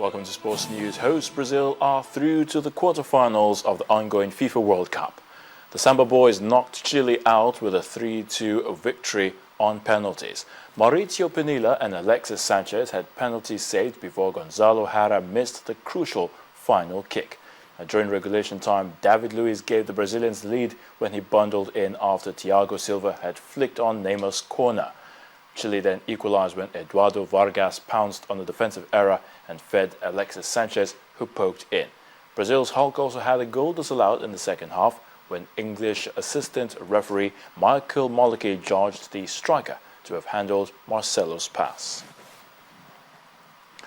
Welcome to Sports News. Hosts Brazil are through to the quarterfinals of the ongoing FIFA World Cup. The Samba boys knocked Chile out with a 3-2 victory on penalties. Mauricio Pinilla and Alexis Sanchez had penalties saved before Gonzalo Hara missed the crucial final kick. During regulation time, David Luiz gave the Brazilians the lead when he bundled in after Thiago Silva had flicked on Neymar's corner. Chile then equalized when Eduardo Vargas pounced on the defensive error and fed Alexis Sanchez, who poked in. Brazil's Hulk also had a goal disallowed in the second half when English assistant referee Michael Molleke judged the striker to have handled Marcelo's pass.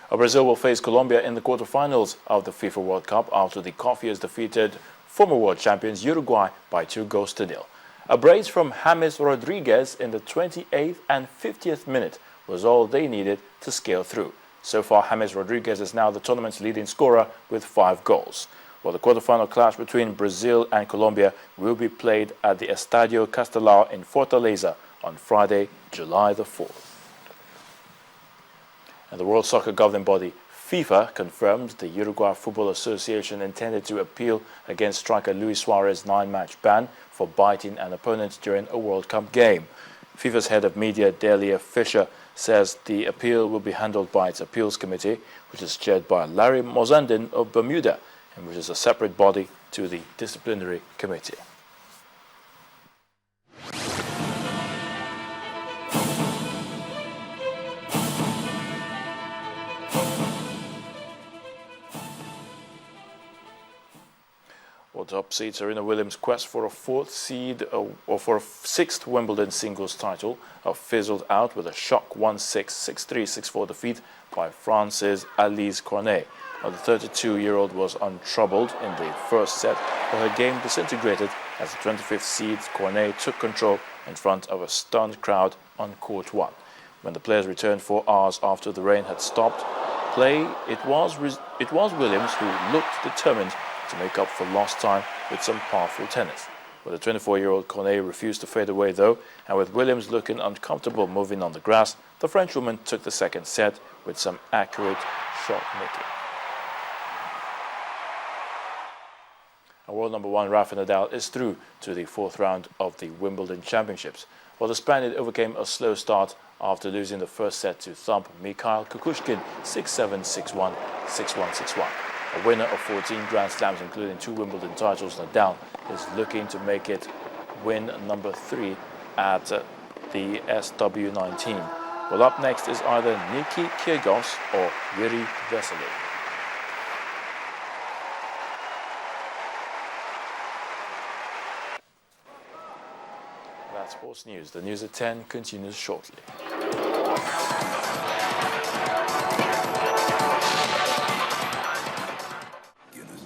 Brazil will face Colombia in the quarterfinals of the FIFA World Cup after the Coffees defeated former world champions Uruguay by 2-0. A brace from James Rodriguez in the 28th and 50th minute was all they needed to scale through. So far, James Rodriguez is now the tournament's leading scorer with 5 goals. Well, the quarterfinal clash between Brazil and Colombia will be played at the Estadio Castelao in Fortaleza on Friday, July the 4th. And the World Soccer governing body FIFA confirmed the Uruguay Football Association intended to appeal against striker Luis Suarez's 9-match ban for biting an opponent during a World Cup game. FIFA's head of media, Delia Fischer, says the appeal will be handled by its appeals committee, which is chaired by Larry Mozandin of Bermuda, and which is a separate body to the disciplinary committee. Well, top seed Serena Williams' quest for a 4th seed or for a 6th Wimbledon singles title fizzled out with a shock 1-6, 6-3, 6-4 defeat by France's Alice Cornet. Now, the 32-year-old was untroubled in the first set, but her game disintegrated as the 25th seed Cornet took control in front of a stunned crowd on court 1. When the players returned 4 hours after the rain had stopped play, it was Williams who looked determined to make up for lost time with some powerful tennis. But the 24-year-old Cornet refused to fade away though, and with Williams looking uncomfortable moving on the grass, the Frenchwoman took the second set with some accurate shot making. And world number 1 Rafa Nadal is through to the 4th round of the Wimbledon Championships. While the Spaniard overcame a slow start after losing the first set to thump Mikhail Kukushkin 6-7, 6-1, 6-1, 6-1. A winner of 14 Grand Slams, including 2 Wimbledon titles, Nadal is looking to make it win number 3 at the SW19. Well, up next is either Niki Kyrgios or Yuri Vesely. That's Sports News. The news at 10 continues shortly.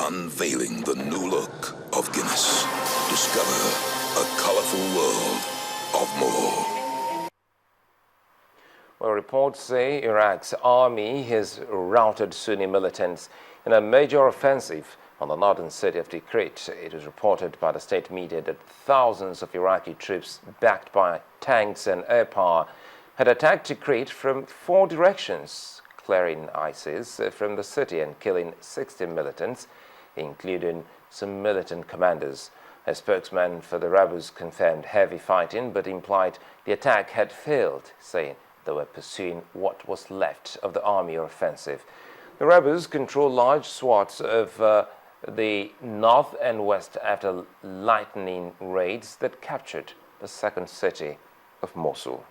Unveiling the new look of Guinness. Discover a colorful world of more. Well, reports say Iraq's army has routed Sunni militants in a major offensive on the northern city of Tikrit. It was reported by the state media that thousands of Iraqi troops, backed by tanks and air power, had attacked Tikrit from 4 directions, clearing ISIS from the city and killing 60 militants, including some militant commanders. A spokesman for the rebels confirmed heavy fighting but implied the attack had failed, saying they were pursuing what was left of the army offensive. The rebels control large swaths of the north and west after lightning raids that captured the second city of Mosul.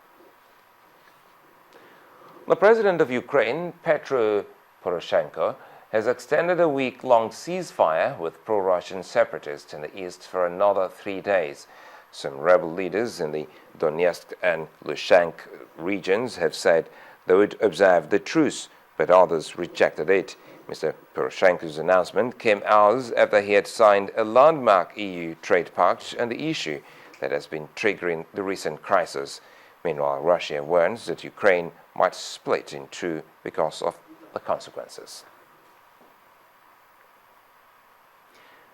The president of Ukraine, Petro Poroshenko, has extended a week-long ceasefire with pro-Russian separatists in the east for another 3 days. Some rebel leaders in the Donetsk and Luhansk regions have said they would observe the truce, but others rejected it. Mr. Poroshenko's announcement came hours after he had signed a landmark EU trade pact on the issue that has been triggering the recent crisis. Meanwhile, Russia warns that Ukraine might split in two because of the consequences.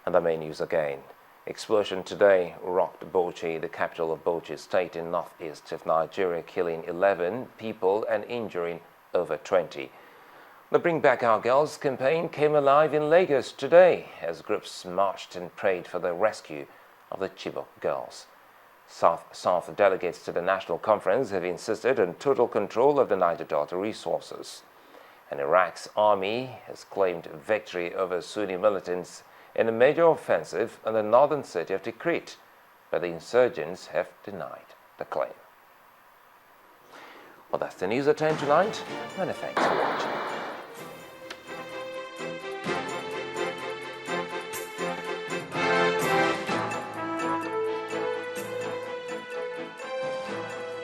And the main news again. Explosion today rocked Bauchi, the capital of Bauchi state in northeast of Nigeria, killing 11 people and injuring over 20. The Bring Back Our Girls campaign came alive in Lagos today as groups marched and prayed for the rescue of the Chibok girls. South delegates to the national conference have insisted on total control of the Niger Delta resources. And Iraq's army has claimed victory over Sunni militants in a major offensive in the northern city of Tikrit, but the insurgents have denied the claim. Well, that's the news at 10 tonight. Many thanks for watching.